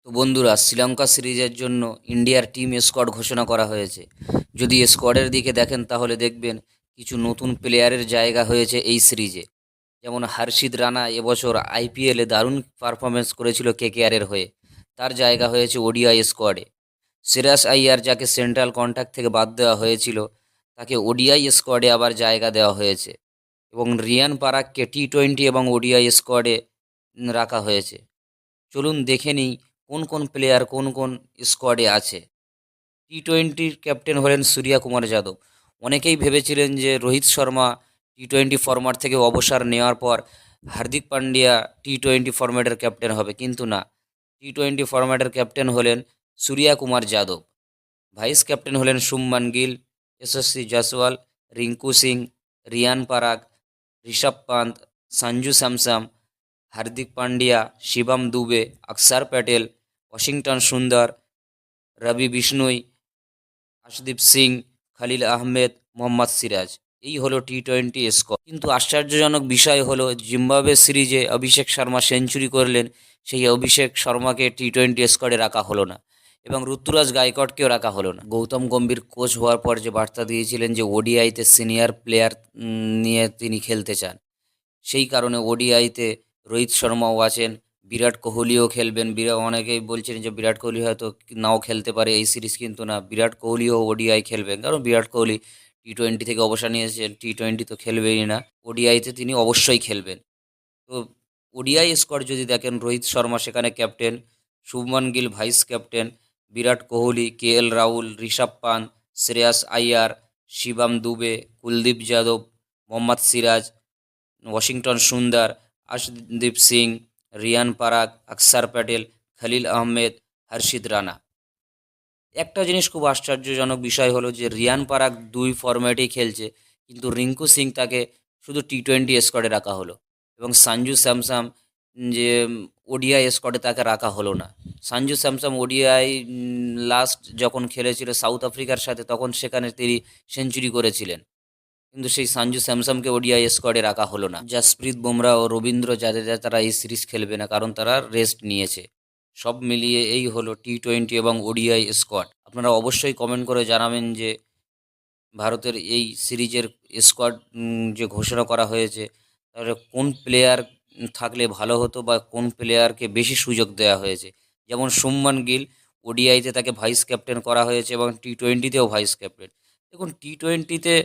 তো বন্ধুরা, শ্রীলঙ্কা সিরিজের জন্য ইন্ডিয়ার টিম স্কোয়াড ঘোষণা করা হয়েছে। যদি স্কোয়াডের দিকে দেখেন তাহলে দেখবেন কিছু নতুন প্লেয়ারের জায়গা হয়েছে এই সিরিজে। যেমন হর্ষিত রানা এবছর আইপিএলে দারুণ পারফরমেন্স করেছিল কেকেআরের হয়ে, তার জায়গা হয়েছে ওডিআই স্কোয়াডে। শ্রেয়াস আইয়ার, যাকে সেন্ট্রাল কন্ট্রাক্ট থেকে বাদ দেওয়া হয়েছিল, তাকে ওডিআই স্কোয়াডে আবার জায়গা দেওয়া হয়েছে। এবং রিয়ান পারাককে টি-20 এবং ওডিআই স্কোয়াডে রাখা হয়েছে। চলুন দেখে নিই কোন কোন প্লেয়ার কোন কোন স্কোয়াডে আছে। টি-20 ক্যাপ্টেন হলেন সূর্যা কুমার যাদব। অনেকেই ভেবেছিলেন যে রোহিত শর্মা টি-20 ফরম্যাট থেকে অবসর নেওয়ার পর হার্দিক পান্ডিয়া টি-20 ফরম্যাটের ক্যাপ্টেন হবে, কিন্তু না, টি-20 ফরম্যাটের ক্যাপ্টেন হলেন সূর্যা কুমার যাদব। ভাইস ক্যাপ্টেন হলেন শুভমান গিল, যশস্বী জয়সওয়াল, রিঙ্কু সিং, রিয়ান পারাগ, ঋষভ পান্ত, সঞ্জু স্যামসন, হার্দিক পান্ডিয়া, শিবম দুবে, অক্ষর প্যাটেল, ওয়াশিংটন সুন্দর, রবি বিষ্ণুই, আশদীপ সিং, খলিল আহমেদ, মোহাম্মদ সিরাজ। এই হলো টি-20 স্কোর। কিন্তু আশ্চর্যজনক বিষয় হলো, জিম্বাবুয়ে সিরিজে অভিষেক শর্মা সেঞ্চুরি করলেন, সেই অভিষেক শর্মাকে টি-20 স্কোয়াডে রাখা হলো না, এবং ঋতুরাজ গায়কোয়াড়কেও রাখা হলো না। গৌতম গম্ভীর কোচ হওয়ার পর যে বার্তা দিয়েছিলেন যে ওডিআইতে সিনিয়র প্লেয়ার নিয়ে তিনি খেলতে চান, সেই কারণে ওডিআইতে রোহিত শর্মাও আছেন, বিরাট কোহলিও খেলবেন। অনেকেই বলছেন যে বিরাট কোহলি হয়তো নাও খেলতে পারে এই সিরিজ, কিন্তু না, বিরাট কোহলিও ওডিআই খেলবেন, কারণ বিরাট কোহলি টি-20 থেকে অবসর নিয়েছেন, টি-20 তো খেলবেনই না, ওডিআইতে তিনি অবশ্যই খেলবেন। তো ওডিআই স্কোয়াড যদি দেখেন, রোহিত শর্মা সেখানে captain, Shubman Gill vice captain, Virat Kohli, KL Rahul, Rishabh Pant, Shreyas Iyer, Shivam Dube, Kuldeep Yadav, Mohammed Siraj, Washington Sundar, Arshdeep Singh, Riyan Parag, অক্ষর প্যাটেল, খলিল আহমেদ, হর্ষিত রানা। একটা জিনিস খুব আশ্চর্যজনক বিষয় হলো যে রিয়ান পারাগ দুই ফরম্যাটেই খেলছে, কিন্তু রিঙ্কু সিং তাকে শুধু টি-20 স্কোয়াডে রাখা হলো, এবং সঞ্জু স্যামসন যে ওডিআই স্কোয়াডে তাকে রাখা হলো না। সঞ্জু স্যামসন ওডিআই লাস্ট যখন খেলেছিল সাউথ আফ্রিকার সাথে, তখন সেখানে তিনি সেঞ্চুরি করেছিলেন, কিন্তু সেই সঞ্জু স্যামসনকে ওডিআই স্কোয়াডে রাখা হলো না। জাসপ্রীত বুমরা ও রবীন্দ্র জাদেজা তারা এই সিরিজ খেলবে না, কারণ তারা রেস্ট নিয়েছে। সব মিলিয়ে এই হলো টি-20 এবং ওডিআই স্কোয়াড। আপনারা অবশ্যই কমেন্ট করে জানাবেন যে ভারতের এই সিরিজের স্কোয়াড যে ঘোষণা করা হয়েছে, তাহলে কোন প্লেয়ার থাকলে ভালো হতো, বা কোন প্লেয়ারকে বেশি সুযোগ দেওয়া হয়েছে। যেমন শুভমান গিল, ওডিআইতে তাকে ভাইস ক্যাপ্টেন করা হয়েছে এবং টি-20তেও ভাইস ক্যাপ্টেন। দেখুন, টি-20তে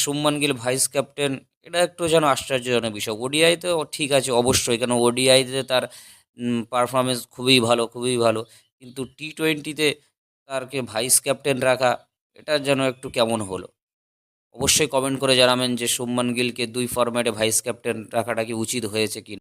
শুভমান গিল ভাইস ক্যাপ্টেন, এটা একটু যেন আশ্চর্যজনক বিষয়। ওডিআইতে ঠিক আছে অবশ্যই, কেন ওডিআইতে তার পারফরমেন্স খুবই ভালো, খুবই ভালো, কিন্তু টি-20তে তারকে ভাইস ক্যাপ্টেন রাখা, এটা যেন একটু কেমন হলো। অবশ্যই কমেন্ট করে জানাবেন যে শুভমান গিলকে দুই ফরম্যাটে ভাইস ক্যাপ্টেন রাখাটা কি উচিত হয়েছে কি।